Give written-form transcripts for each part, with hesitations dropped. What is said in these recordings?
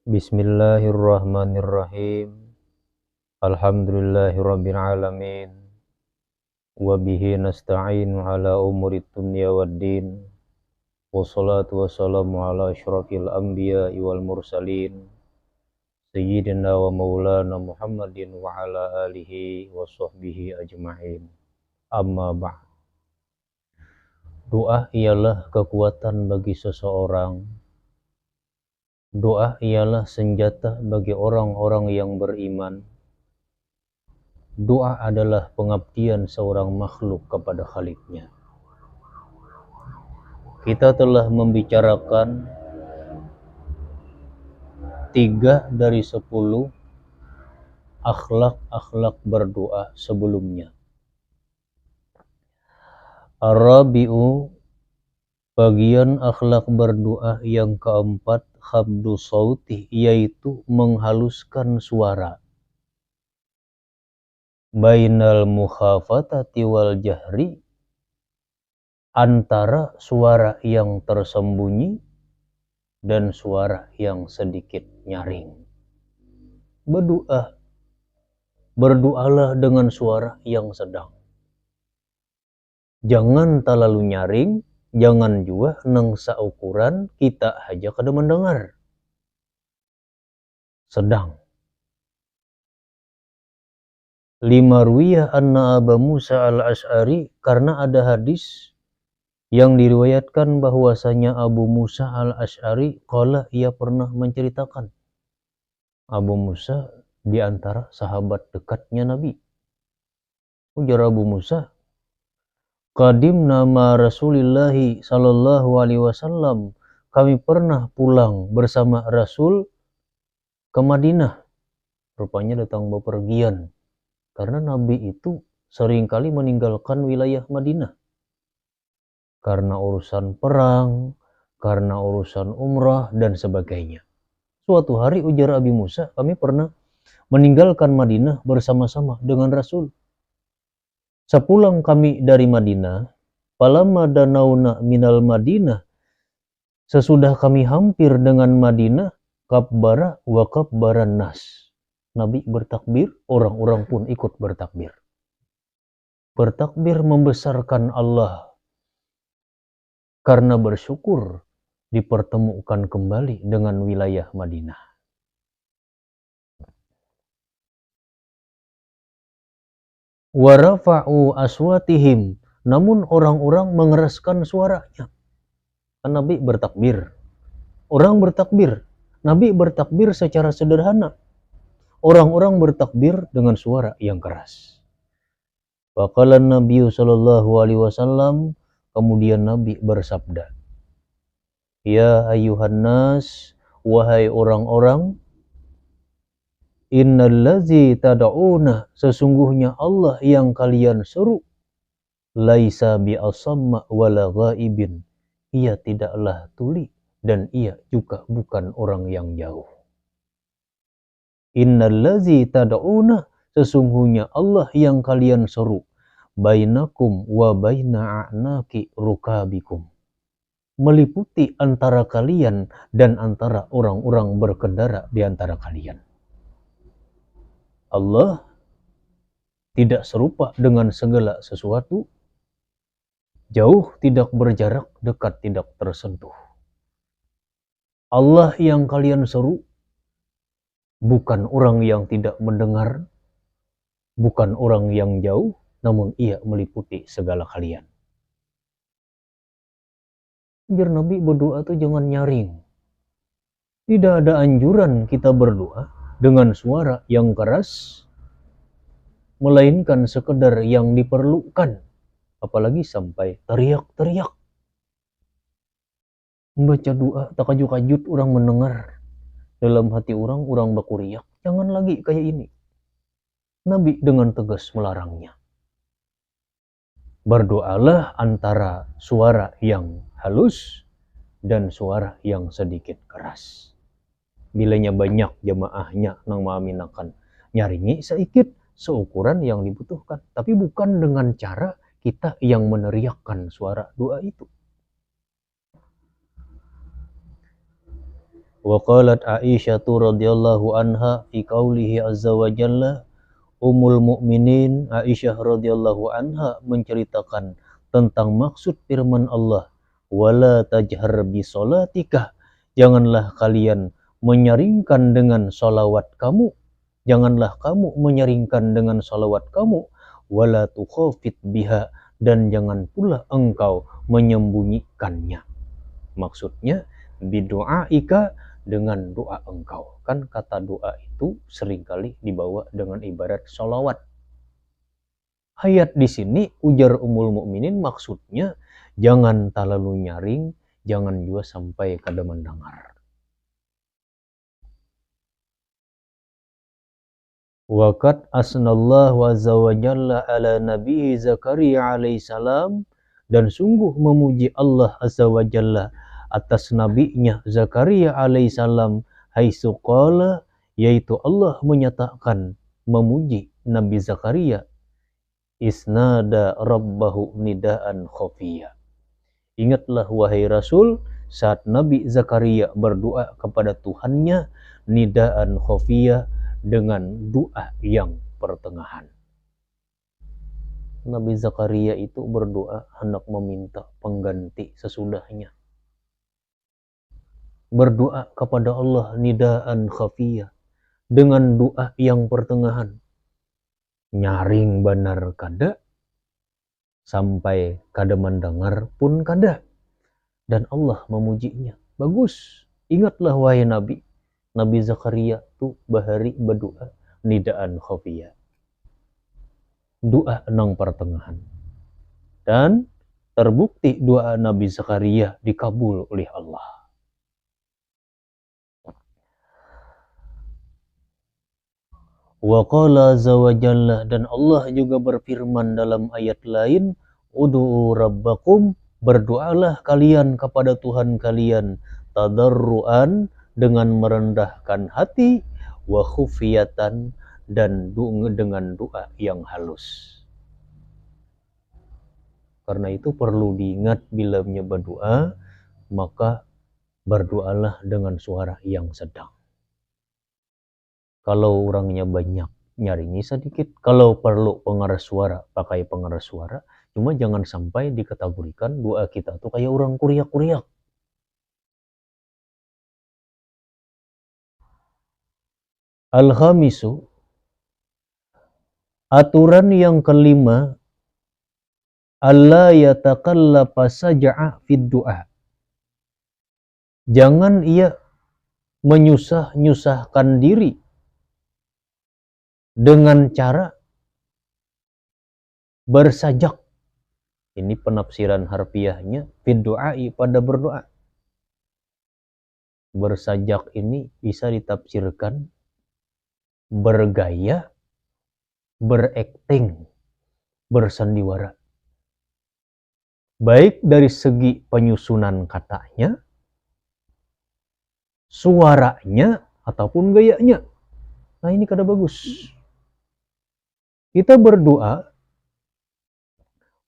Bismillahirrahmanirrahim. Alhamdulillahirabbil alamin. Wa bihi nasta'inu ala umurid dunya waddin. Wassalatu wassalamu ala asyrafil anbiya'i wal mursalin. Sayyidina wa maulana Muhammadin wa ala alihi wa sahbihi ajma'in. Amma ba'd. Doa ialah kekuatan bagi seseorang. Doa ialah senjata bagi orang-orang yang beriman. Doa adalah pengabdian seorang makhluk kepada Khaliknya. Kita telah membicarakan 3 dari 10 akhlak-akhlak berdoa sebelumnya. Ar-Rabi'u, bagian akhlak berdoa yang keempat, khabdu sauti, yaitu menghaluskan suara. Bainal mukhafatati wal jahri, antara suara yang tersembunyi dan suara yang sedikit nyaring. Berdoalah dengan suara yang sedang. Jangan terlalu nyaring, jangan juga nang saukuran kita aja kada mendengar. Sedang. Lima ruwiyah anna Aba Musa al-Ash'ari, karena ada hadis yang diriwayatkan bahwasanya Abu Musa al-Ash'ari qala, ia pernah menceritakan. Abu Musa di antara sahabat dekatnya Nabi. Ujar Abu Musa, qadimna ma Rasulillahi sallallahu alaihi wasallam, kami pernah pulang bersama Rasul ke Madinah. Rupanya datang bepergian, karena Nabi itu seringkali meninggalkan wilayah Madinah. Karena urusan perang, karena urusan umrah, dan sebagainya. Suatu hari ujar Abi Musa, kami pernah meninggalkan Madinah bersama-sama dengan Rasul. Sepulang kami dari Madinah, falamma danauna minal Madinah, sesudah kami hampir dengan Madinah, kabbara wa kabbaran nas. Nabi bertakbir, orang-orang pun ikut bertakbir. Bertakbir membesarkan Allah, karena bersyukur dipertemukan kembali dengan wilayah Madinah. Warafa'u aswatihim, namun orang-orang mengeraskan suaranya. Nabi bertakbir, orang bertakbir, Nabi bertakbir secara sederhana. Orang-orang bertakbir dengan suara yang keras. Faqala Nabi sallallahu alaihi wasallam, kemudian Nabi bersabda, ya ayuhan nas, wahai orang-orang, innallazi tad'una, sesungguhnya Allah yang kalian seru, laisa bi'asamma wala ghaibin, ia tidaklah tuli dan ia juga bukan orang yang jauh. Innallazi tad'una, sesungguhnya Allah yang kalian seru, bainakum wa baina a'naqi rukabikum, meliputi antara kalian dan antara orang-orang berkendara di antara kalian. Allah tidak serupa dengan segala sesuatu, jauh tidak berjarak, dekat tidak tersentuh. Allah yang kalian seru bukan orang yang tidak mendengar, bukan orang yang jauh, namun ia meliputi segala kalian. Anjir, Nabi berdoa tuh jangan nyaring. Tidak ada anjuran kita berdoa dengan suara yang keras, melainkan sekedar yang diperlukan, apalagi sampai teriak-teriak. Membaca doa takajut-kajut orang mendengar, dalam hati orang bakuriak, jangan lagi kayak ini. Nabi dengan tegas melarangnya. Berdoalah antara suara yang halus dan suara yang sedikit keras. Bilanya banyak jamaahnya nang maaminakan, nyaringi sedikit seukuran yang dibutuhkan, tapi bukan dengan cara kita yang meneriakkan suara doa itu. Wa qalat Aisyah radhiyallahu anha fi qaulihi azza wa jalla, Ummul Mukminin Aisyah radhiyallahu anha menceritakan tentang maksud firman Allah, wala tajhar bi sholatika, janganlah kalian menyaringkan dengan salawat kamu, janganlah kamu menyaringkan dengan salawat kamu, wala tukhafit biha, dan jangan pula engkau menyembunyikannya. Maksudnya bidu'aika, dengan doa engkau. Kan kata doa itu seringkali dibawa dengan ibarat sholawat. Ayat di sini ujar Ummul Mukminin maksudnya jangan terlalu nyaring, jangan juga sampai kada mendengar. Waqad asnallahu azza wa jalla ala nabi Zakaria alaihissalam, dan sungguh memuji Allah azza wa jalla atas nabinya Zakaria alaihissalam, haitsu qala, yaitu Allah menyatakan memuji Nabi Zakaria, isnada rabbahu nidaan khafiyya. Ingatlah wahai Rasul, saat Nabi Zakaria berdoa kepada Tuhannya nidaan khafiyya, dengan doa yang pertengahan. Nabi Zakaria itu berdoa hendak meminta pengganti sesudahnya. Berdoa kepada Allah nidaan khafiyah, dengan doa yang pertengahan. Nyaring benar kada, sampai kada mendengar pun kada. Dan Allah memujinya. Bagus. Ingatlah wahai Nabi, Nabi Zakaria tu bahari berdoa nidaan khafiyah. Doa nang pertengahan. Dan terbukti doa Nabi Zakaria dikabul oleh Allah. Wa qala azza wa jalla, dan Allah juga berfirman dalam ayat lain, ud'u rabbakum, berdoalah kalian kepada Tuhan kalian, tadarruan, dengan merendahkan hati, wa khufiyatan, dan dengan doa yang halus. Karena itu perlu diingat bila berdoa, maka berdoalah dengan suara yang sedang. Kalau orangnya banyak, nyaringi sedikit. Kalau perlu pengeras suara, pakai pengeras suara. Cuma jangan sampai dikategorikan doa kita tuh kayak orang kuriak-kuriak. Al-khamisu, aturan yang kelima, alla yataqallaba saj'a fid du'a. Jangan ia menyusah-nyusahkan diri dengan cara bersajak. Ini penafsiran harfiahnya, fid du'ai, pada berdoa. Bersajak ini bisa ditafsirkan bergaya, berakting, bersandiwara. Baik dari segi penyusunan katanya, suaranya, ataupun gayanya. Nah ini kada bagus. Kita berdoa,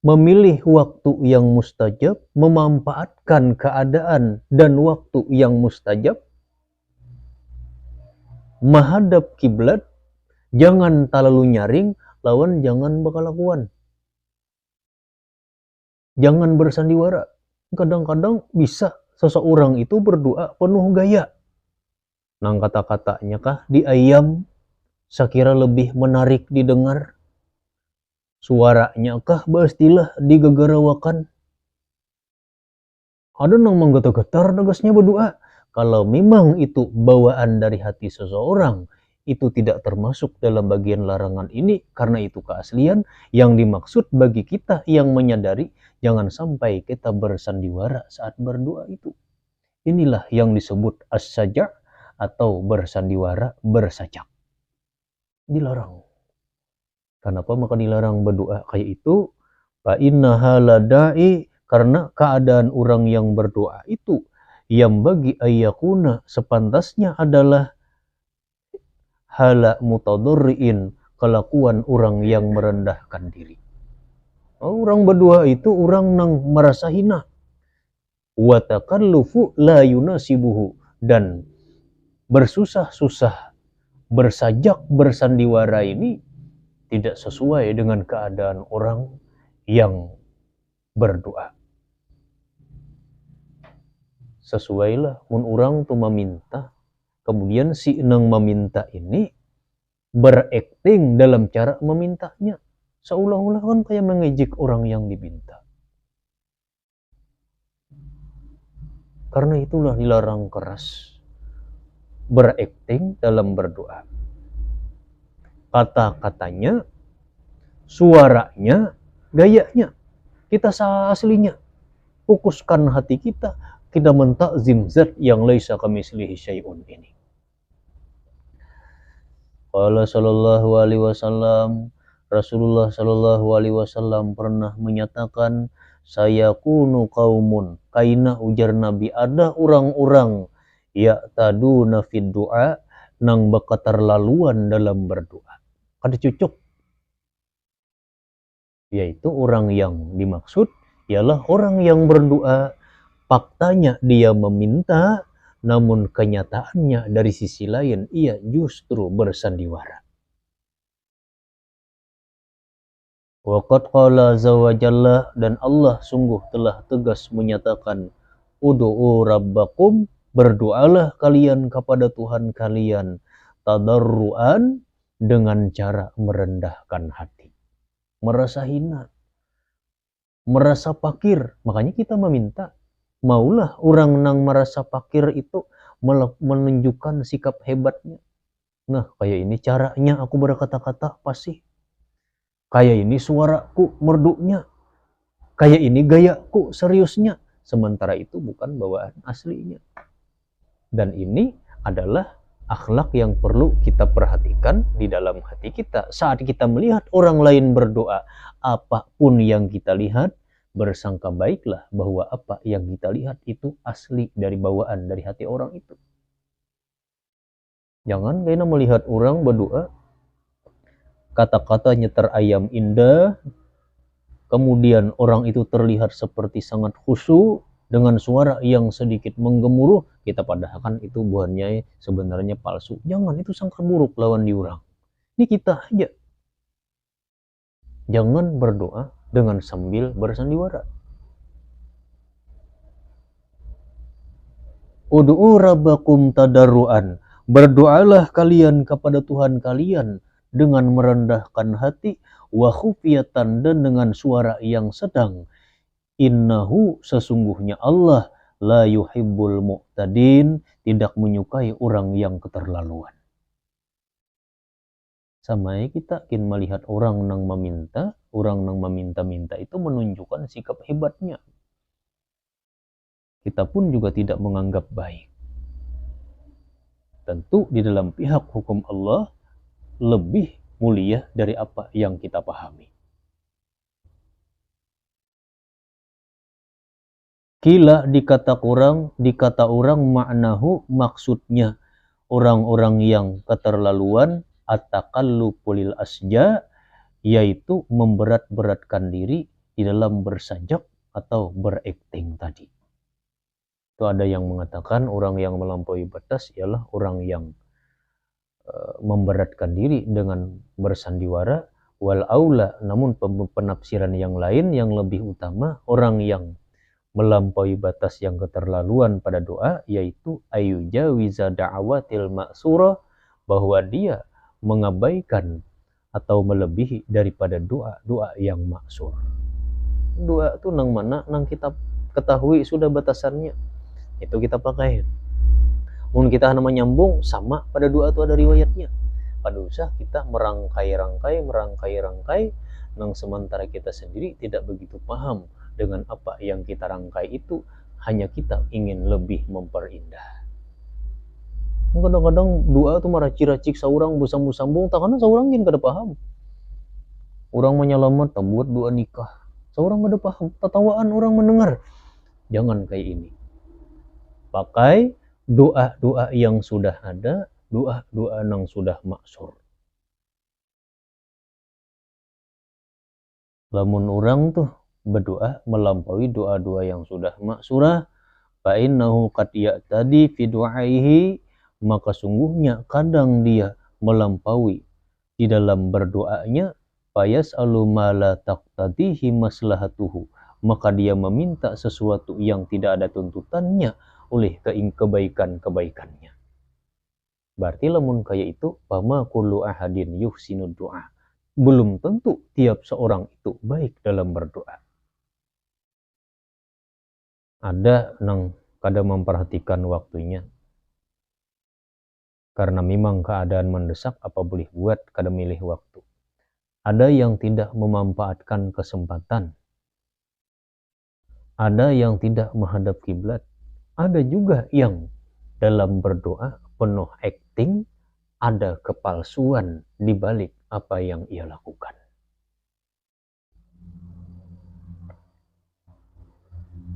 memilih waktu yang mustajab, memanfaatkan keadaan dan waktu yang mustajab, menghadap kiblat, jangan terlalu nyaring, lawan jangan bekalakuan. Jangan bersandiwara. Kadang-kadang bisa seseorang itu berdoa penuh gaya. Nang kata-katanya kah diayam, sakira lebih menarik didengar. Suaranya kah pastilah digegarawakan. Ada nang menggetar-getar negasnya berdoa. Kalau memang itu bawaan dari hati seseorang, itu tidak termasuk dalam bagian larangan ini, karena itu keaslian. Yang dimaksud bagi kita yang menyadari, jangan sampai kita bersandiwara saat berdoa itu. Inilah yang disebut as-saja' atau bersandiwara, bersajak. Dilarang. Kenapa maka dilarang berdoa kayak itu? Fa innaha ladai, karena keadaan orang yang berdoa itu yang bagi ayyakuna, sepantasnya adalah hala mutadorriin, kelakuan orang yang merendahkan diri. Orang berdoa itu orang nang merasa hina. Wa takallufu la yunasibuhu, dan bersusah-susah, bersajak, bersandiwara ini tidak sesuai dengan keadaan orang yang berdoa. Sesuailah mun orang tuh meminta, kemudian si nang meminta ini berakting dalam cara memintanya, seolah-olah kan kayak mengejek orang yang diminta. Karena itulah dilarang keras berakting dalam berdoa. Kata-katanya, suaranya, gayanya, kita aslinya. Fokuskan hati kita mentakzim zat yang laisa kamitslihi syai'un ini. Qala sallallahu alaihi wasallam, Rasulullah sallallahu alaihi wasallam pernah menyatakan, sayakunu qaumun, kaina ujar Nabi, ada orang-orang ya taduna fid du'a, nang bakaterlaluan dalam berdoa. Kada cucuk. Yaitu orang yang dimaksud ialah orang yang berdoa, faktanya dia meminta, namun kenyataannya dari sisi lain ia justru bersandiwara. Waqad qala azza wa jalla, dan Allah sungguh telah tegas menyatakan, ud'u rabbakum, berdoalah kalian kepada Tuhan kalian, tadarruan, dengan cara merendahkan hati, merasa hina, merasa fakir. Makanya kita meminta, maulah orang nang merasa fakir itu menunjukkan sikap hebatnya. Nah, kayak ini caranya aku berkata-kata pasti. Kayak ini suaraku merdunya. Kayak ini gayaku seriusnya. Sementara itu bukan bawaan aslinya. Dan ini adalah akhlak yang perlu kita perhatikan di dalam hati kita. Saat kita melihat orang lain berdoa, apapun yang kita lihat, bersangka baiklah bahwa apa yang kita lihat itu asli dari bawaan dari hati orang itu. Jangan kayaknya melihat orang berdoa, kata-katanya terayam indah, kemudian orang itu terlihat seperti sangat khusyuk dengan suara yang sedikit menggemuruh, kita padahkan itu buahnya sebenarnya palsu. Jangan, itu sangka buruk lawan di orang. Ini kita aja. Jangan berdoa dengan sambil bersandiwara. Ud'u rabbakum tadarruan, berdoalah kalian kepada Tuhan kalian dengan merendahkan hati, wa khufiyatan, dan dengan suara yang sedang. Innahu, sesungguhnya Allah, la yuhibbul mu'tadin, tidak menyukai orang yang keterlaluan. Sama kita ingin melihat orang nang meminta, orang nang meminta-minta itu menunjukkan sikap hebatnya. Kita pun juga tidak menganggap baik. Tentu di dalam pihak hukum Allah lebih mulia dari apa yang kita pahami. Kila, dikata orang maknahu, maksudnya orang-orang yang keterlaluan, at-taqallupul asja, yaitu memberat-beratkan diri di dalam bersajak atau berakting tadi. Itu ada yang mengatakan orang yang melampaui batas ialah orang yang memberatkan diri dengan bersandiwara. Wal aula, namun penafsiran yang lain yang lebih utama, orang yang melampaui batas yang keterlaluan pada doa, yaitu ayujawiza da'awatil ma'surah, bahwa dia mengabaikan atau melebihi daripada doa-doa yang maksur. Doa itu nang mana nang kita ketahui sudah batasannya, itu kita pakai. Mungkin kita hanya menyambung sama pada doa itu ada riwayatnya. Pada usah kita merangkai-rangkai, nang sementara kita sendiri tidak begitu paham dengan apa yang kita rangkai itu, hanya kita ingin lebih memperindah. Kadang-kadang doa itu maracik-racik saurang busambung-sambung, tak karena saurang ingin kada paham. Orang menyelamat tak buat doa nikah, saurang kada paham, tatawaan orang mendengar. Jangan kayak ini. Pakai doa-doa yang sudah ada, doa-doa yang sudah maksur. Lamun orang tuh berdoa melampaui doa-doa yang sudah maksurah, fa innahu qad ya'tadi fi du'aihi, maka sungguhnya kadang dia melampaui di dalam berdoanya, fayas'alu ma la taqtadihi maslahatuhu, maka dia meminta sesuatu yang tidak ada tuntutannya oleh kebaikan-kebaikannya. Berarti lamun kaya itu, fama kullu ahadin yuhsinu doa, belum tentu tiap seorang itu baik dalam berdoa. Ada nang kada memperhatikan waktunya, karena memang keadaan mendesak, apa boleh buat, kada milih waktu. Ada yang tidak memanfaatkan kesempatan, ada yang tidak menghadap kiblat, ada juga yang dalam berdoa penuh acting, ada kepalsuan di balik apa yang ia lakukan.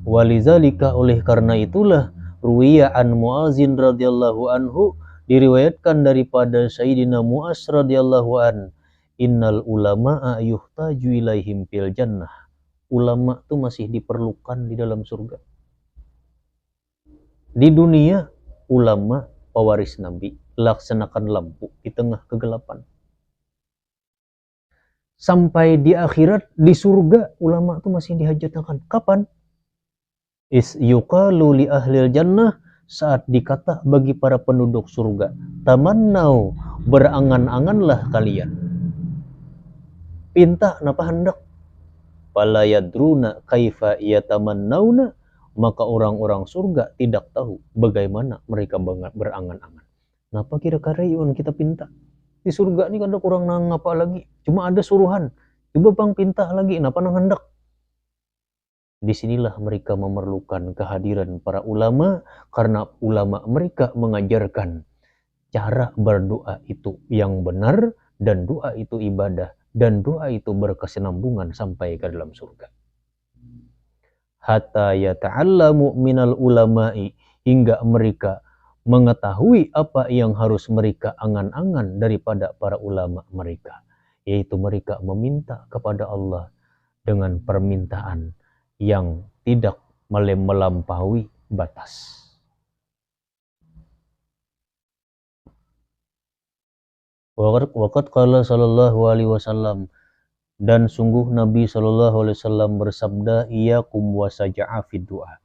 Walizalika, oleh karena itulah, ruwiya an Muazin radhiyallahu anhu, diriwayatkan daripada Sayyidina Muaz radhiyallahu an, innal ulama'a yuhtaju ilaihim fil jannah, ulama itu masih diperlukan di dalam surga. Di dunia, ulama pewaris Nabi, laksanakan lampu di tengah kegelapan. Sampai di akhirat, di surga, ulama itu masih dihajatkan. Kapan? Is yuqalu li ahlil jannah, saat dikata bagi para penduduk surga, tamannau, berangan-anganlah kalian. Pinta napa hendak. Fala yadruna kaifa yatamannauna, maka orang-orang surga tidak tahu bagaimana mereka berangan-angan. Napa kira-kira yun kita pinta? Di surga ini kada kurang nang apa lagi, cuma ada suruhan, coba bang pinta lagi, napa nang hendak. Disinilah mereka memerlukan kehadiran para ulama, karena ulama mereka mengajarkan cara berdoa itu yang benar, dan doa itu ibadah, dan doa itu berkesinambungan sampai ke dalam surga. Hatta yata'allamu minal ulama'i, hingga mereka mengetahui apa yang harus mereka angan-angan daripada para ulama mereka, yaitu mereka meminta kepada Allah dengan permintaan yang tidak melampaui batas. Waqad qala sallallahu alaihi wasallam, dan sungguh Nabi sallallahu alaihi wasallam bersabda, iyakum wasaja'a fid du'a,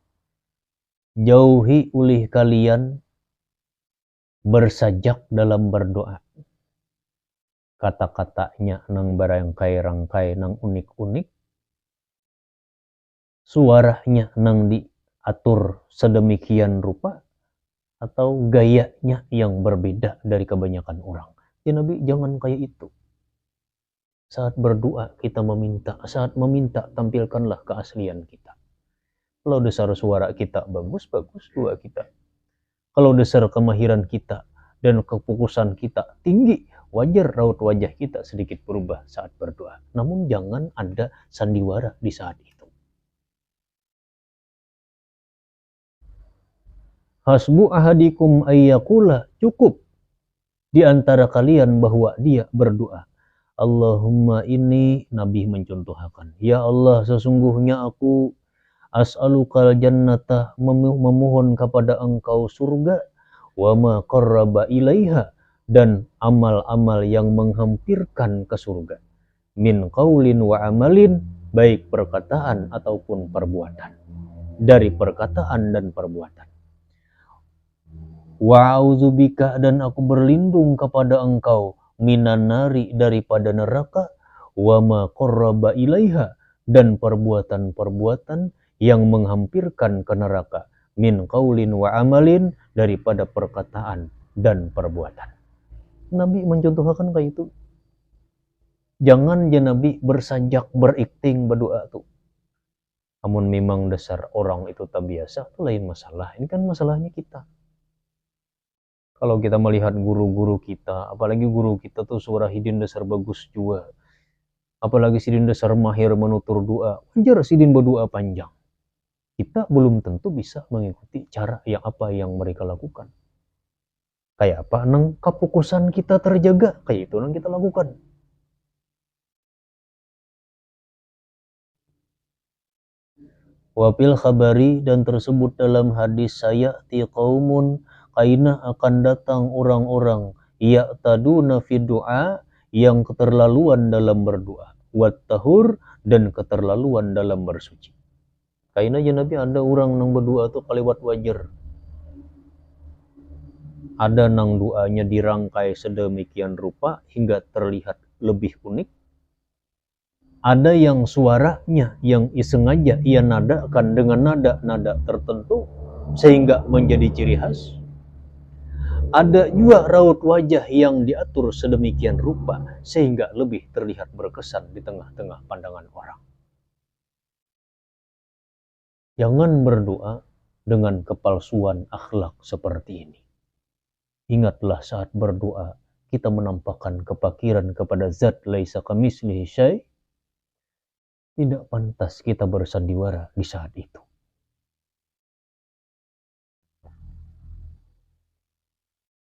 jauhi oleh kalian bersajak dalam berdoa. Kata-katanya nang berangkai-rangkai, nang unik-unik, suaranya nang diatur sedemikian rupa, atau gayanya yang berbeda dari kebanyakan orang. Ya Nabi, jangan kayak itu. Saat berdoa kita meminta, saat meminta tampilkanlah keaslian kita. Kalau dasar suara kita bagus, bagus doa kita. Kalau dasar kemahiran kita dan kefokusan kita tinggi, wajar raut wajah kita sedikit berubah saat berdoa. Namun jangan ada sandiwara di saat itu. Hasbu ahadikum ayyakula, cukup di antara kalian bahwa dia berdoa, Allahumma inni, Nabi mencontohkan, ya Allah, sesungguhnya aku as'alukal jannata, memohon kepada engkau surga, wa ma qarraba ilaiha, dan amal-amal yang menghampirkan ke surga, min qaulin wa amalin, baik perkataan ataupun perbuatan, dari perkataan dan perbuatan. Wa'udzubika, dan aku berlindung kepada engkau, minan nari, daripada neraka, wa ma qarraba ilaiha, dan perbuatan-perbuatan yang menghampirkan ke neraka, min qaulin wa amalin, daripada perkataan dan perbuatan. Nabi mencontohkan kayak itu. Jangan ya Nabi bersajak, berikting berdoa tuh. Namun memang dasar orang itu tak biasa, itu lain masalah. Ini kan masalahnya kita. Kalau kita melihat guru-guru kita, apalagi guru kita tuh suara hidin dasar bagus juga, apalagi sidin dasar mahir menutur doa, wajar sidin berdoa panjang. Kita belum tentu bisa mengikuti cara yang apa yang mereka lakukan. Kayak apa nang kefokusan kita terjaga, kayak itu nang kita lakukan. Wafil khabari, dan tersebut dalam hadis, saya ti qaumun, kaina akan datang orang-orang ya'taduna fi du'a, yang keterlaluan dalam berdoa, wattahur, dan keterlaluan dalam bersuci. Kaina aja Nabi ada orang nang berdoa tuh kaliwat wajar. Ada nang doanya dirangkai sedemikian rupa hingga terlihat lebih unik. Ada yang suaranya yang sengaja ia nadakan dengan nada-nada tertentu sehingga menjadi ciri khas. Ada juga raut wajah yang diatur sedemikian rupa sehingga lebih terlihat berkesan di tengah-tengah pandangan orang. Jangan berdoa dengan kepalsuan akhlak seperti ini. Ingatlah saat berdoa kita menampakkan kepakiran kepada zat laisa kamitslihi syai'. Tidak pantas kita bersandiwara di saat itu.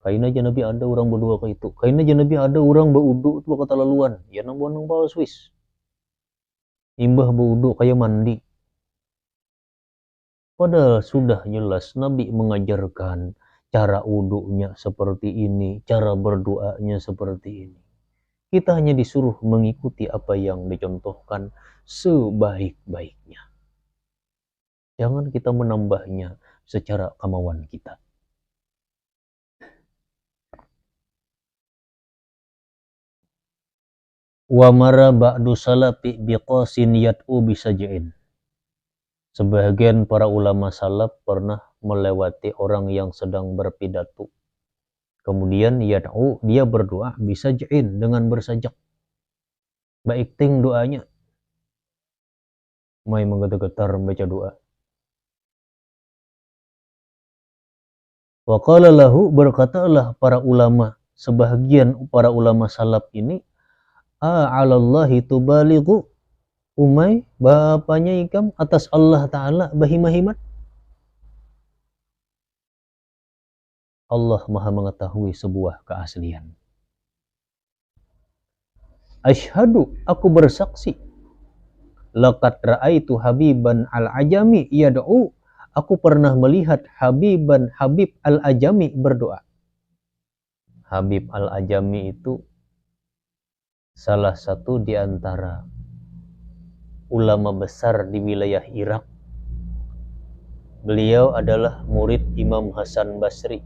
Kain aja Nabi ada orang berdua ke itu. Kain aja Nabi ada orang berudu itu kata laluan. Ya nang buang nang bawa Swiss. Imbah berudu kayak mandi. Padahal sudah jelas Nabi mengajarkan cara wudunya seperti ini, cara berdoanya seperti ini. Kita hanya disuruh mengikuti apa yang dicontohkan sebaik-baiknya. Jangan kita menambahnya secara kemauan kita. Wa mara ba'du salafi biqasin yad'u bisaj'in. Sebagian para ulama salaf pernah melewati orang yang sedang berpidato. Kemudian yad'u, dia berdoa bisaj'in, dengan bersajak. Baik ting doanya. Mai menggetar-getar membaca doa. Wa qala lahu, berkatalah para ulama, sebagian para ulama salaf ini, a'alallahi tubalighu, umay bapaknya ikam atas Allah Ta'ala bahimahimat. Allah maha mengetahui sebuah keaslian. Asyhadu, aku bersaksi, laqad ra'aitu Habiban al-Ajami yad'u, aku pernah melihat Habib al-Ajami berdoa. Habib al-Ajami itu salah satu di antara ulama besar di wilayah Irak. Beliau adalah murid Imam Hasan Basri,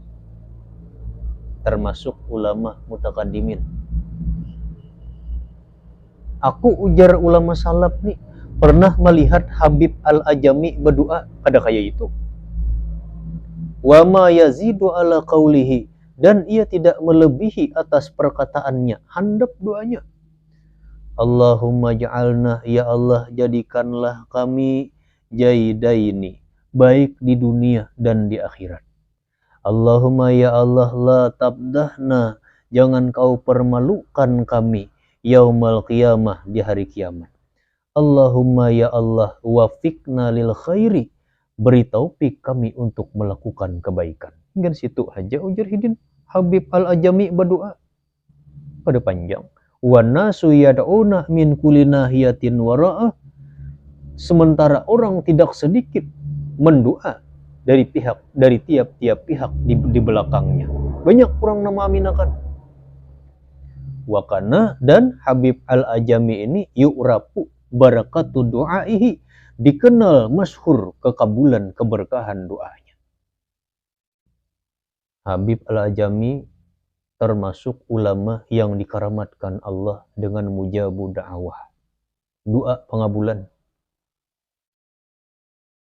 termasuk ulama mutakaddimin. Aku, ujar ulama salaf nih, pernah melihat Habib al-Ajami berdoa pada kayak itu. Wa ma yazidu ala qawlihi, dan ia tidak melebihi atas perkataannya, handap doanya. Allahumma ja'alna, ya Allah jadikanlah kami jaidaini, baik di dunia dan di akhirat. Allahumma ya Allah la tabdahna, jangan kau permalukan kami yaumal qiyamah, di hari kiamat. Allahumma ya Allah wafiqna lil khairi, beri taufik kami untuk melakukan kebaikan. Hingga situ aja ujar Hidin Habib al-Ajami berdoa. Pada panjang. Wa nasu yad'una min kulli nahiyatin wara'ah, sementara orang tidak sedikit mendoa dari tiap-tiap pihak di belakangnya. Banyak orang nama aminakan. Wakana, dan Habib al-Ajami ini yu'rafu barakatu du'aihi, dikenal masyhur kekabulan keberkahan doanya. Habib al-Ajami termasuk ulama yang dikaramatkan Allah dengan mujabu da'awah, doa pengabulan.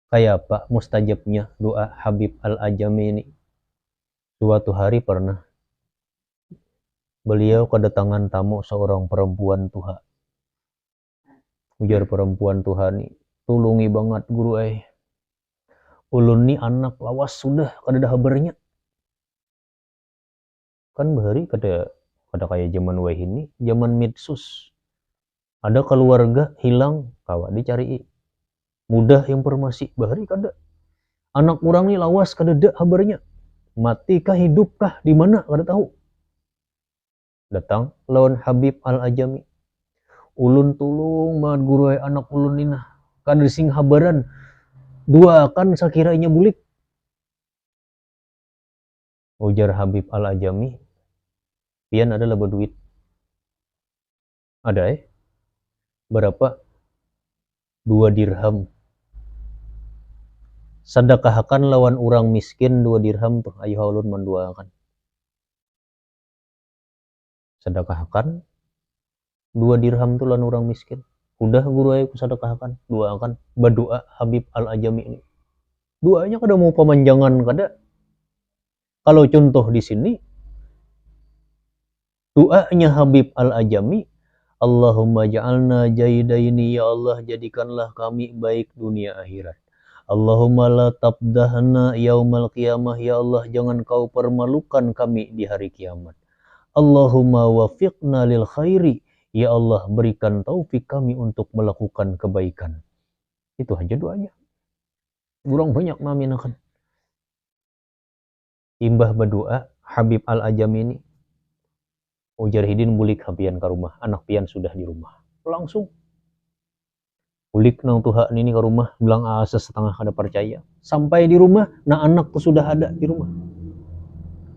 Kayak apa mustajabnya doa Habib al-Ajami ini? Suatu hari pernah beliau kedatangan tamu seorang perempuan Tuhan. Ujar perempuan Tuhan nih, tulungi banget guru ulun nih anak lawas sudah kada dah habarnya. Kan bahari kada kayak zaman wah ini, zaman medsos. Ada keluarga hilang, kawa dicari. Mudah informasi, bahari kada. Anak orang nih lawas kada ada habarnya. Mati kah hidup kah di mana kada tahu. Datang lawan Habib al-Ajami. Ulun tulung banget guru anak ulun ini nah. Kada sing habaran. Dua kan sakiranya bulik. Ujar Habib Al-Ajami, pian adalah berduit. Ada berapa? 2 dirham. Sedekahkan lawan orang miskin 2 dirham tuh, ayo ulun menduakan. Sedekahkan 2 dirham tuh lawan orang miskin. Udah guru ayo sedekahkan, doakan. Berdoa Habib Al-Ajami ini. Doanya kada mau pemanjangan kada. Kalau contoh di sini, doanya Habib Al-Ajami, Allahumma ja'alna jaidaini, ya Allah jadikanlah kami baik dunia akhirat. Allahumma la tabdahna yaumal qiyamah, ya Allah jangan kau permalukan kami di hari kiamat. Allahumma wafiqna lil khairi, ya Allah berikan taufik kami untuk melakukan kebaikan. Itu aja doanya. Kurang banyak maminakan. Imbah berdoa Habib Al-Ajami ini, ujar hidin bulik hapian ke rumah, anak pian sudah di rumah. Langsung ulik nang tuha ini ke rumah, bilang asa setengah kada percaya. Sampai di rumah, nah anak tuh sudah ada di rumah.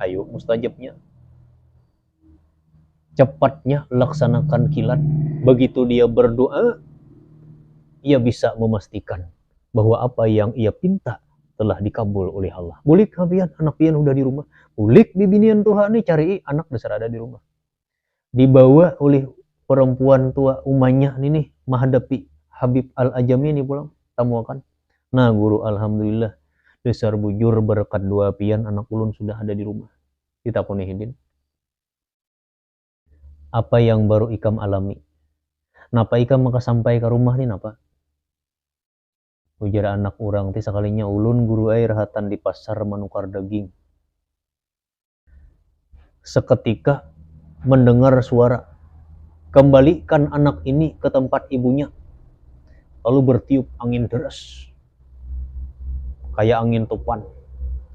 Ayo mustajabnya. Cepatnya laksanakan kilat. Begitu dia berdoa, ia bisa memastikan bahwa apa yang ia pinta telah dikabul oleh Allah. Bulik hapian, anak pian udah di rumah. Bulik bibinian tuha ini cari anak dasar ada di rumah. Dibawa oleh perempuan tua umahnya ini menghadapi Habib Al-Ajami ini pulang tamuakan. Nah guru, alhamdulillah dasar bujur berkat dua pian anak ulun sudah ada di rumah. Kita hidin. Apa yang baru ikam alami? Napa ikam maka sampai ke rumah nih napa? Ujar anak orang ti sekalinya ulun guru air hatan di pasar menukar daging. Seketika mendengar suara, kembalikan anak ini ke tempat ibunya. Lalu bertiup angin deras, kayak angin topan.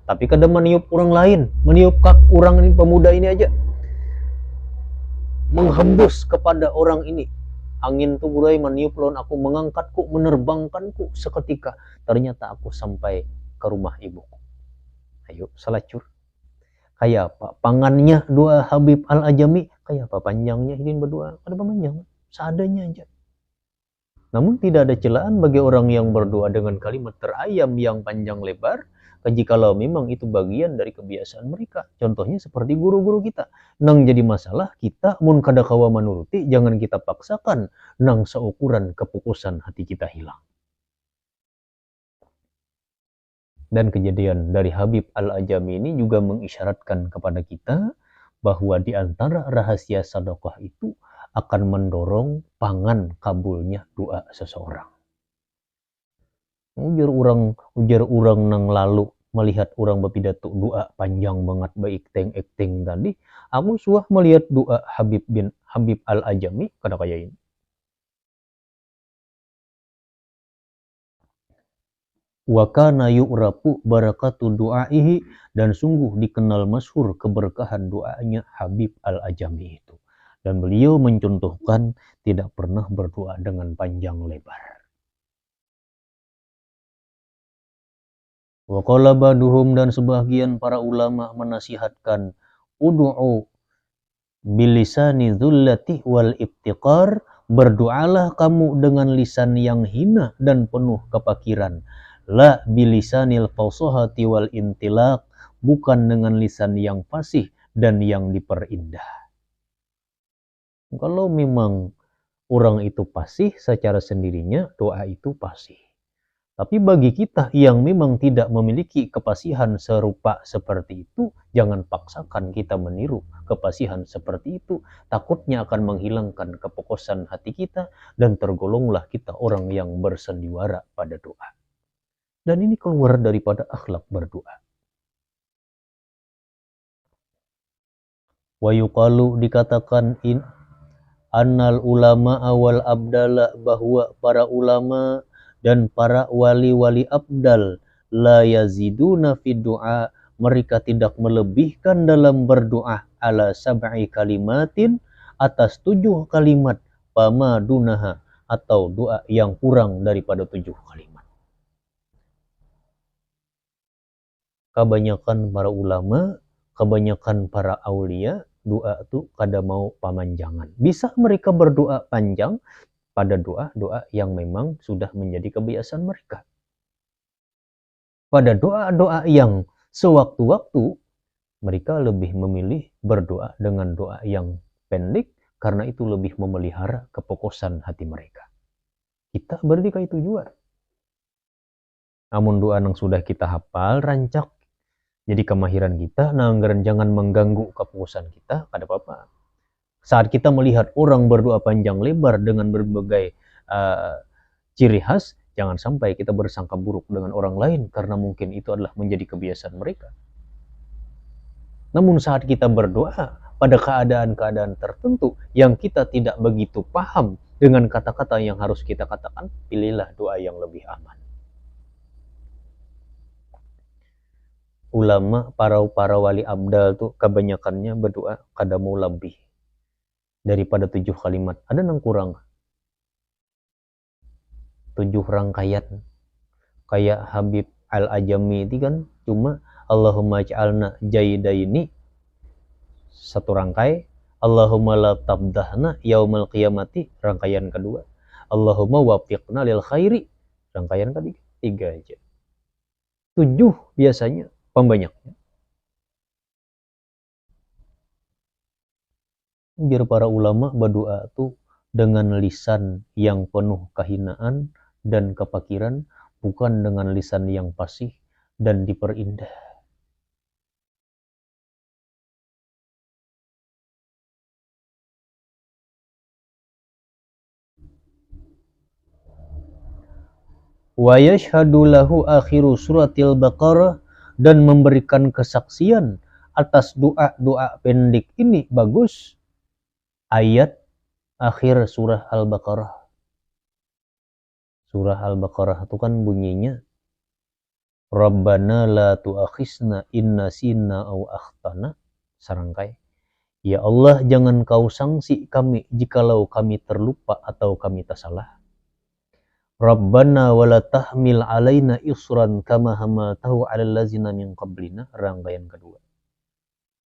Tapi kada meniup orang lain, meniup kak orang ini, pemuda ini aja. Menghembus kepada orang ini. Angin tuh burai meniup lawan aku, mengangkatku, menerbangkanku seketika. Ternyata aku sampai ke rumah ibuku. Ayo, salacur. Kayak apa? Pangannya doa Habib Al-Ajami, kayak apa panjangnya ini berdua? Ada panjang, seadanya aja. Namun tidak ada celaan bagi orang yang berdoa dengan kalimat terayam yang panjang lebar, jikalau memang itu bagian dari kebiasaan mereka. Contohnya seperti guru-guru kita. Nang jadi masalah, kita mun kada kawa menuruti, jangan kita paksakan nang seukuran kepukusan hati kita hilang. Dan kejadian dari Habib Al-Ajami ini juga mengisyaratkan kepada kita bahwa di antara rahasia sedekah itu akan mendorong pangan kabulnya doa seseorang. Ujar orang nang lalu melihat orang berpidato doa panjang banget baik teng tadi, aku suah melihat doa Habib Al-Ajami kada kaya ini. Wa kana yu'rafu barakatu du'aihi, dan sungguh dikenal masyhur keberkahan doanya Habib Al-Ajami itu. Dan beliau mencontohkan tidak pernah berdoa dengan panjang lebar. Wa qala baduhum, dan sebagian para ulama menasihatkan, ud'u bilisani dzullati wal ibtiqar, berdoalah kamu dengan lisan yang hina dan penuh kepakiran. La bilisanil fawsahati wal intilaq, bukan dengan lisan yang fasih dan yang diperindah. Kalau memang orang itu fasih secara sendirinya, doa itu fasih. Tapi bagi kita yang memang tidak memiliki kefasihan serupa seperti itu, jangan paksakan kita meniru kefasihan seperti itu. Takutnya akan menghilangkan kepokosan hati kita dan tergolonglah kita orang yang bersandiwara pada doa. Dan ini keluar daripada akhlak berdoa. Wa yuqalu, dikatakan annal ulama awal abdala, bahwa para ulama dan para wali-wali abdal, la yaziduna fi du'a, mereka tidak melebihkan dalam berdoa, ala sab'i kalimatin, atas 7 kalimat, pama dunaha, atau doa yang kurang daripada 7 kalimat. Kebanyakan para ulama kebanyakan para aulia doa tuh kada mau pamanjangan. Bisa mereka berdoa panjang pada doa-doa yang memang sudah menjadi kebiasaan mereka. Pada doa-doa yang sewaktu-waktu, mereka lebih memilih berdoa dengan doa yang pendek karena itu lebih memelihara kefokusan hati mereka. Kita berarti kayak itu juga. Namun doa yang sudah kita hafal, rancak, jadi kemahiran kita, nah jangan mengganggu kefokusan kita, kada apa-apa. Saat kita melihat orang berdoa panjang lebar dengan berbagai ciri khas, jangan sampai kita bersangka buruk dengan orang lain karena mungkin itu adalah menjadi kebiasaan mereka. Namun saat kita berdoa pada keadaan-keadaan tertentu yang kita tidak begitu paham dengan kata-kata yang harus kita katakan, pilihlah doa yang lebih aman. Ulama, para wali abdal tuh kebanyakannya berdoa kada mau lebih daripada 7 kalimat. Ada yang kurang 7 rangkaian. Kayak Habib Al-Ajami itu kan cuma Allahumma ja'alna jaidaini satu rangkai, Allahumma la tabdahna yaumal qiyamati rangkaian kedua, Allahumma wafiqna lil khairi rangkaian ketiga. 3 aja. 7 biasanya pembanyaknya. Biar para ulama berdoa tuh dengan lisan yang penuh kehinaan dan kepakiran, bukan dengan lisan yang fasih dan diperindah. Wa yashhadu lahu akhiru suratil Baqarah, dan memberikan kesaksian atas doa-doa pendek ini bagus ayat akhir surah Al-Baqarah. Surah Al-Baqarah itu kan bunyinya Rabbana la tu'akhizna in nasina aw akhtana, serangkai. Ya Allah, jangan kau sanksi kami jikalau kami terlupa atau kami tersalah. Rabbana wala tahmil alaina isran kama hamaltahu 'alal ladzina min qablina, rangkaian kedua.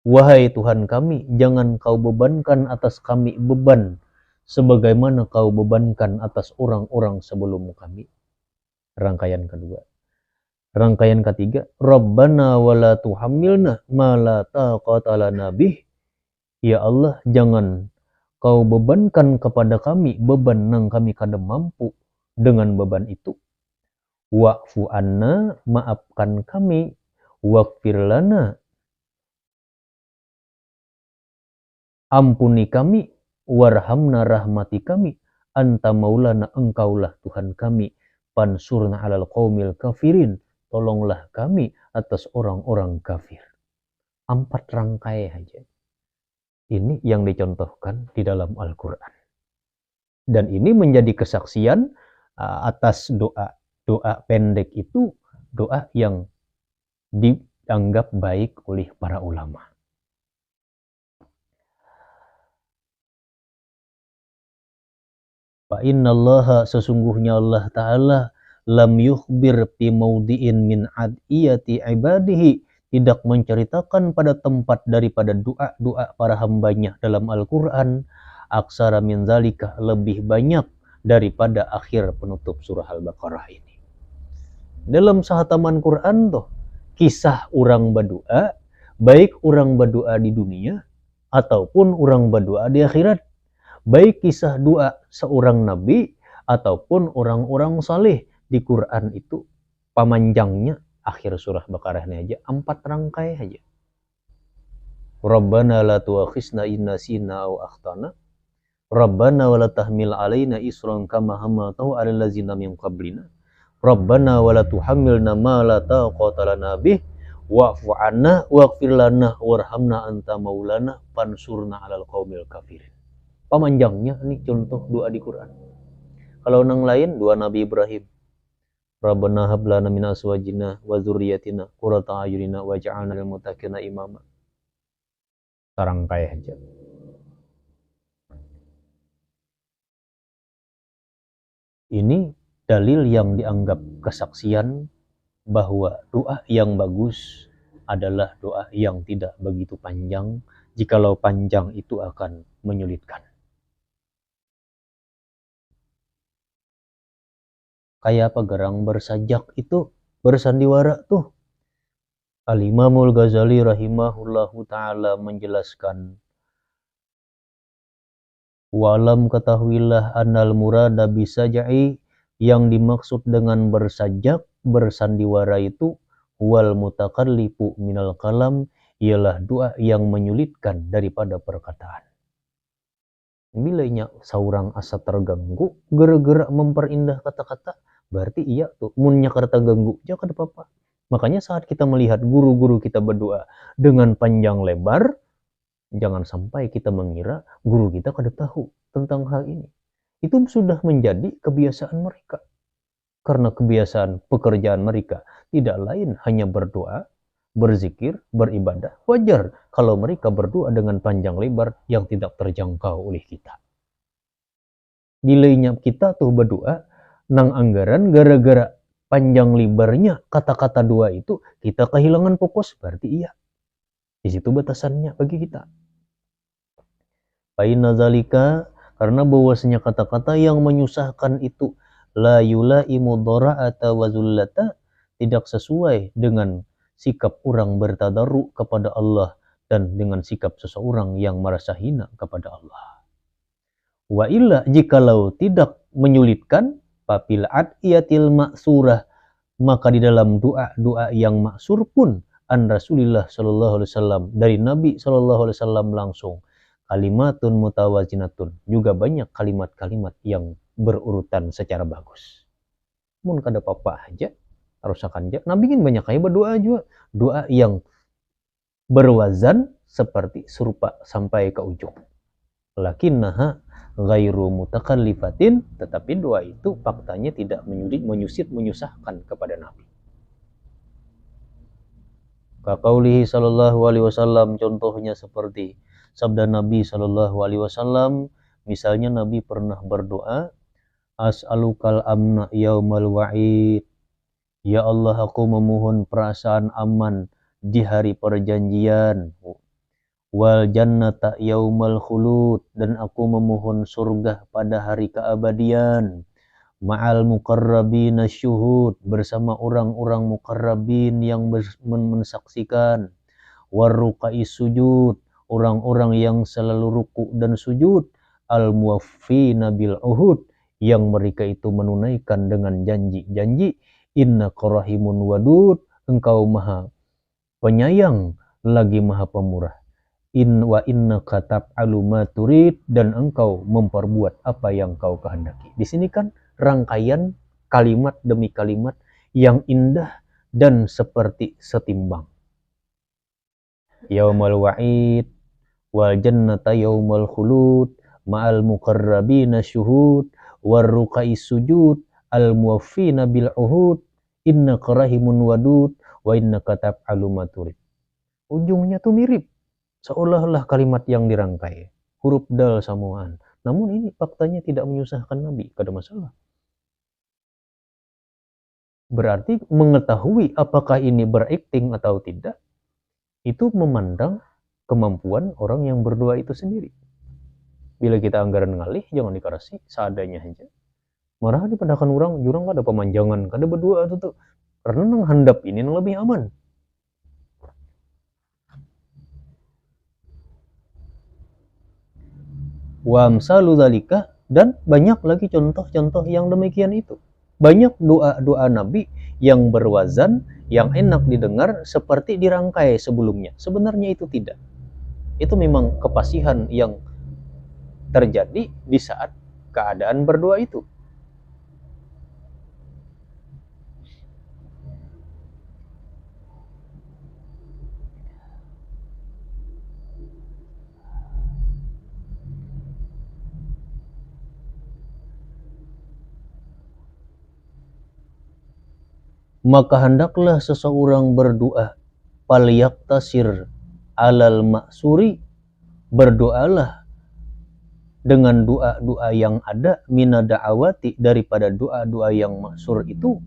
Wahai Tuhan kami, jangan kau bebankan atas kami beban sebagaimana kau bebankan atas orang-orang sebelum kami, rangkaian kedua. Rangkaian ketiga, Rabbana wala tuhammilna ma la taqata lana bih. Ya Allah, jangan kau bebankan kepada kami beban yang kami kada mampu dengan beban itu. Wa'fu anna, maafkan kami. Waghfir lana, ampuni kami. Warhamna, rahmati kami. Anta maulana, engkaulah Tuhan kami. Pansurna alal qaumil kafirin, tolonglah kami atas orang-orang kafir. 4 rangkai aja. Ini yang dicontohkan di dalam Al-Quran. Dan ini menjadi kesaksian atas doa pendek itu, doa yang dianggap baik oleh para ulama. Fa innallaha, sesungguhnya Allah Ta'ala, lam yukhbir fi maudi'in min adiyati ibadihi, tidak menceritakan pada tempat daripada doa-doa para hambanya dalam Al-Quran, aksara min zalika, lebih banyak daripada akhir penutup surah Al-Baqarah ini. Dalam sahataman Quran tuh, kisah orang berdoa, baik orang berdoa di dunia ataupun orang berdoa di akhirat, baik kisah doa seorang nabi ataupun orang-orang saleh di Quran itu, pamanjangnya akhir surah Baqarah ini aja 4 rangkai aja. Rabbana la tu'akhizna in nasina aw akhtana, Rabbana wala tahmil alaina isran kama hamaltahu 'alal ladzina min qablina, Rabbana wala tuhammilna ma la taqata lana bih, wa'fu 'anna waghfir lana warhamna anta maulana fansurna 'alal qaumil kafirin. Pamanjangnya nih contoh doa di Quran. Kalau nang lain doa Nabi Ibrahim, Rabbana hab lana min azwajina wa dzurriyyatina qurrata a'yunina waj'alna lil muttaqina imama. Sarangkai aja. Ini dalil yang dianggap kesaksian bahwa doa yang bagus adalah doa yang tidak begitu panjang, jikalau panjang itu akan menyulitkan. Kayak apa gerang bersajak itu, bersandiwara tuh. Al-Imamul Ghazali rahimahullahu ta'ala menjelaskan, walam ketahuilah annal murada bisaja'i, yang dimaksud dengan bersajak, bersandiwara itu, wal mutakallifu minal kalam, ialah doa yang menyulitkan daripada perkataan. Bilanya saurang asa terganggu gara-gara memperindah kata-kata, berarti iya tuh munnya karta ganggu aja kada apa-apa. Makanya saat kita melihat guru-guru kita berdoa dengan panjang lebar, jangan sampai kita mengira guru kita kada tahu tentang hal ini. Itu sudah menjadi kebiasaan mereka. Karena kebiasaan pekerjaan mereka tidak lain hanya berdoa, berzikir, beribadah. Wajar kalau mereka berdoa dengan panjang lebar yang tidak terjangkau oleh kita. Bilainya kita tuh berdoa nang anggaran gara-gara panjang lebarnya kata-kata doa itu kita kehilangan fokus, berarti iya. Di situ batasannya bagi kita. Fainna zalika, karena bahwasanya kata-kata yang menyusahkan itu la yulaimu dhara'ata wa zullata, tidak sesuai dengan sikap orang bertadarru kepada Allah dan dengan sikap seseorang yang merasa hina kepada Allah. Wa illa, jikalau tidak menyulitkan, papil adiyatil maksurah, maka di dalam doa-doa yang maksur pun an Rasulillah sallallahu alaihi wasallam, dari Nabi sallallahu alaihi wasallam langsung, kalimatun mutawazinatun, juga banyak kalimat-kalimat yang berurutan secara bagus. Mun kada apa-apa aja, harus akan aja. Nabi kan banyak kayak berdoa juga, doa yang berwazan seperti serupa sampai ke ujung. Lakinnaha ghairu mutakallifatin, tetapi doa itu faktanya tidak menyusahkan kepada Nabi. Kaqaulihi sallallahu alaihi wasallam, contohnya seperti sabda Nabi sallallahu alaihi wasallam, misalnya Nabi pernah berdoa, as'alukal amna yaumal wa'id, ya Allah aku memohon perasaan aman di hari perjanjian, wal jannata yaumal khulud, dan aku memohon surga pada hari keabadian, ma'al muqarrabina syuhud, bersama orang-orang muqarrabin yang mensaksikan, warruqai sujud, orang-orang yang selalu ruku dan sujud, al muwaffina bil uhud, yang mereka itu menunaikan dengan janji-janji, inna qarahimun wadud, engkau maha penyayang lagi maha pemurah, wa inna katab'alu ma turid, dan engkau memperbuat apa yang kau kehendaki. Di sini kan rangkaian kalimat demi kalimat yang indah dan seperti setimbang. Yaumal wa'id, wal jannata yaumal khulud, ma'al muqarrabina syuhud, warruqai sujud, al muwaffina bil uhud, inna qarahimun wadud, wa inna katab'alu ma turid. Ujungnya tuh mirip, seolah-olah kalimat yang dirangkai, huruf dal samaan. Namun ini faktanya tidak menyusahkan Nabi, kada masalah. Berarti mengetahui apakah ini berakting atau tidak, itu memandang kemampuan orang yang berdoa itu sendiri. Bila kita anggaran ngalih, jangan dikarasi, seadanya aja. Marah dipadakan orang, jurang kada pemanjangan, kada berdoa itu tuh. Karena nang handap ini nang lebih aman. Wa amsalu dzalika, dan banyak lagi contoh-contoh yang demikian itu. Banyak doa-doa Nabi yang berwazan, yang enak didengar seperti dirangkai sebelumnya. Sebenarnya itu tidak. Itu memang kepasihan yang terjadi di saat keadaan berdoa itu. Maka hendaklah seseorang berdoa, falyaqtasir alal maksuri, berdoalah dengan doa-doa yang ada, mina da'awati, daripada doa-doa yang maksur itu,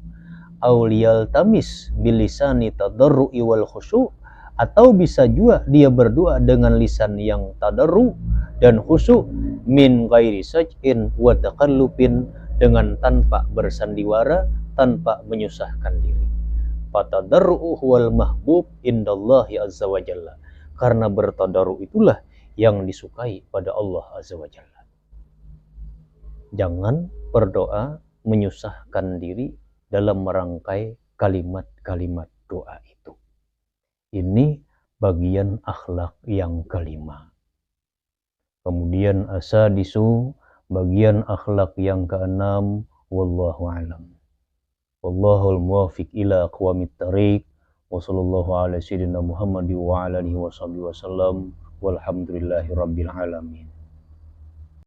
auliyal tamis bilisani tadarru'i wal khusyu', Atau bisa juga dia berdoa dengan lisan yang tadarru dan khusyuk, min ghairi saj'in wa taqallupin, dengan tanpa bersandiwara, tanpa menyusahkan diri. Fatadarru'u huwal mahbub indallahi azza wa jalla. Karena bertadarru itulah yang disukai pada Allah azza wa jalla. Jangan berdoa menyusahkan diri dalam merangkai kalimat-kalimat doa itu. Ini bagian akhlak yang kelima. Kemudian asadisu, bagian akhlak yang keenam, wallahu alam. Wallahul muwafiq ila aqwamit thariq. Wa sallallahu ala sayyidina Muhammad wa ala alihi wa sahbihi wasallam. Walhamdulillahi rabbil alamin.